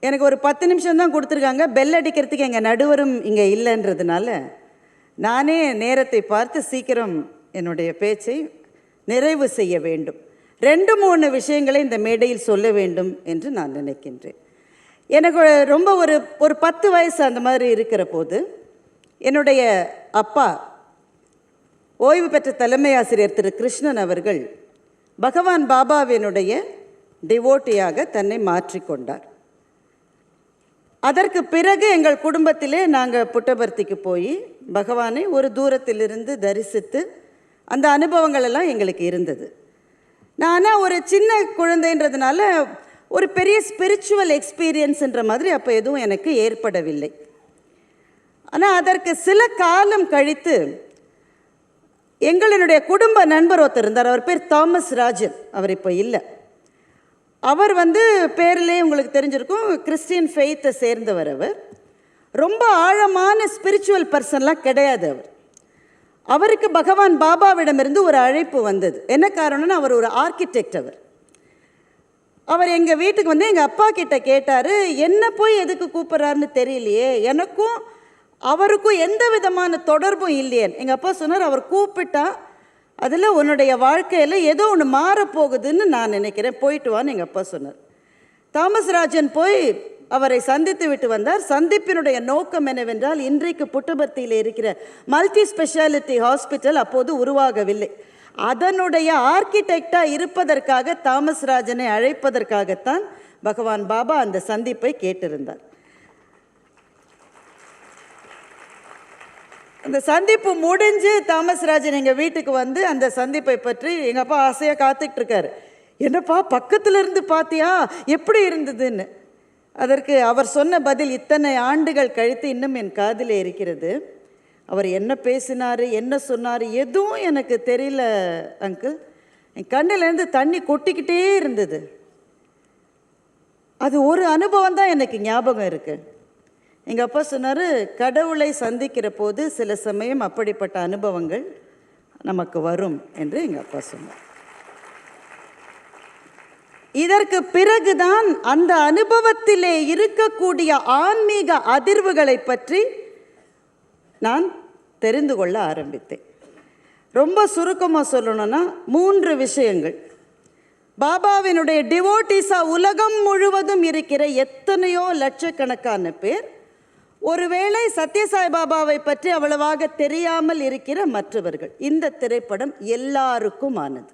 எனக்கு ஒரு 10 நிமிஷம் தான் கொடுத்துருக்காங்க. பெல் அடிக்கிறதுக்கு எங்கள் நடுவரும் இங்கே இல்லைன்றதுனால நானே நேரத்தை பார்த்து சீக்கிரம் என்னுடைய பேச்சை நிறைவு செய்ய வேண்டும். 2-3 விஷயங்களை இந்த மேடையில் சொல்ல வேண்டும் என்று நான் நினைக்கின்றேன். எனக்கு ரொம்ப ஒரு 10 வயசு அந்த மாதிரி இருக்கிற போது என்னுடைய அப்பா ஓய்வு பெற்ற தலைமை ஆசிரியர் திரு கிருஷ்ணன் அவர்கள் பகவான் பாபாவினுடைய டிவோட்டியாக தன்னை மாற்றிக்கொண்டார். அதற்கு பிறகு எங்கள் குடும்பத்திலே நாங்கள் புட்டபர்த்திக்கு போய் பகவானை ஒரு தூரத்திலிருந்து தரிசித்து அந்த அனுபவங்கள் எல்லாம் எங்களுக்கு இருந்தது. நானாக ஒரு சின்ன குழந்தைன்றதுனால ஒரு பெரிய ஸ்பிரிச்சுவல் எக்ஸ்பீரியன்ஸ்ன்ற மாதிரி அப்போ எதுவும் எனக்கு ஏற்படவில்லை. ஆனால் அதற்கு சில காலம் கழித்து எங்களுடைய குடும்ப நண்பர் ஒருத்தர் இருந்தார். அவர் பேர் தாமஸ் ராஜன். அவர் இப்போ இல்லை. அவர் பேரிலே உங்களுக்கு தெரிஞ்சிருக்கும், கிறிஸ்டியன் ஃபெய்த்தை சேர்ந்தவர். அவர் ரொம்ப ஆழமான ஸ்பிரிச்சுவல் பர்சன்லாம் கிடையாது. அவருக்கு பகவான் பாபாவிடமிருந்து ஒரு அழைப்பு வந்தது. என்ன காரணம்னா, அவர் ஒரு ஆர்கிடெக்ட். அவர் எங்கள் வீட்டுக்கு எங்கள் அப்பா கிட்ட கேட்டார், என்ன போய் எதுக்கு கூப்பிட்றாருன்னு தெரியலையே, எனக்கும் அவருக்கும் எந்த விதமான தொடர்பும் இல்லையே. எங்கள் அப்பா சொன்னார், அவர் கூப்பிட்டா அதில் உன்னுடைய வாழ்க்கையில் ஏதோ ஒன்று மாறப்போகுதுன்னு நான் நினைக்கிறேன், போயிட்டு வான்னு எங்கள் அப்பா சொன்னார். தாமஸ் ராஜன் போய் அவரை சந்தித்து விட்டு வந்தார். சந்திப்பினுடைய நோக்கம் என்னவென்றால், இன்றைக்கு புட்டபர்த்தியில் இருக்கிற மல்டி ஸ்பெஷாலிட்டி ஹாஸ்பிட்டல் அப்போது உருவாகவில்லை. அதனுடைய ஆர்கிடெக்டாக இருப்பதற்காக தாமஸ் ராஜனை அழைப்பதற்காகத்தான் பகவான் பாபா அந்த சந்திப்பை கேட்டிருந்தார். அந்த சந்திப்பு முடிஞ்சு தாமஸ் ராஜன் எங்கள் வீட்டுக்கு அந்த சந்திப்பை பற்றி எங்கள் அப்பா ஆசையாக காத்துக்கிட்டு இருக்காரு. என்னப்பா பக்கத்தில் இருந்து பார்த்தியா, எப்படி இருந்ததுன்னு. அதற்கு அவர் சொன்ன பதில் இத்தனை ஆண்டுகள் கழித்து இன்னும் என் காதிலே இருக்கிறது. அவர் என்ன பேசினார், என்ன சொன்னார், எதுவும் எனக்கு தெரியல அங்கிள். என் கண்ணிலேருந்து தண்ணி கொட்டிக்கிட்டே இருந்தது. அது ஒரு அனுபவம் தான் எனக்கு ஞாபகம் இருக்குது. எங்கள் அப்பா சொன்னார், கடவுளை சந்திக்கிற போது சில சமயம் அப்படிப்பட்ட அனுபவங்கள் நமக்கு வரும் என்று எங்கள் அப்பா சொன்னார். இதற்கு பிறகுதான் அந்த அனுபவத்திலே இருக்கக்கூடிய ஆன்மீக அதிர்வுகளை பற்றி நான் தெரிந்து கொள்ள ஆரம்பித்தேன். ரொம்ப சுருக்கமாக சொல்லணும்னா 3 விஷயங்கள். பாபாவினுடைய டிவோட்டிஸாக உலகம் முழுவதும் இருக்கிற எத்தனையோ லட்சக்கணக்கான பேர், ஒருவேளை சத்யசாய் பாபாவை பற்றி அவ்வளவாக தெரியாமல் இருக்கிற மற்றவர்கள், இந்த திரைப்படம் எல்லாருக்கும் ஆனது.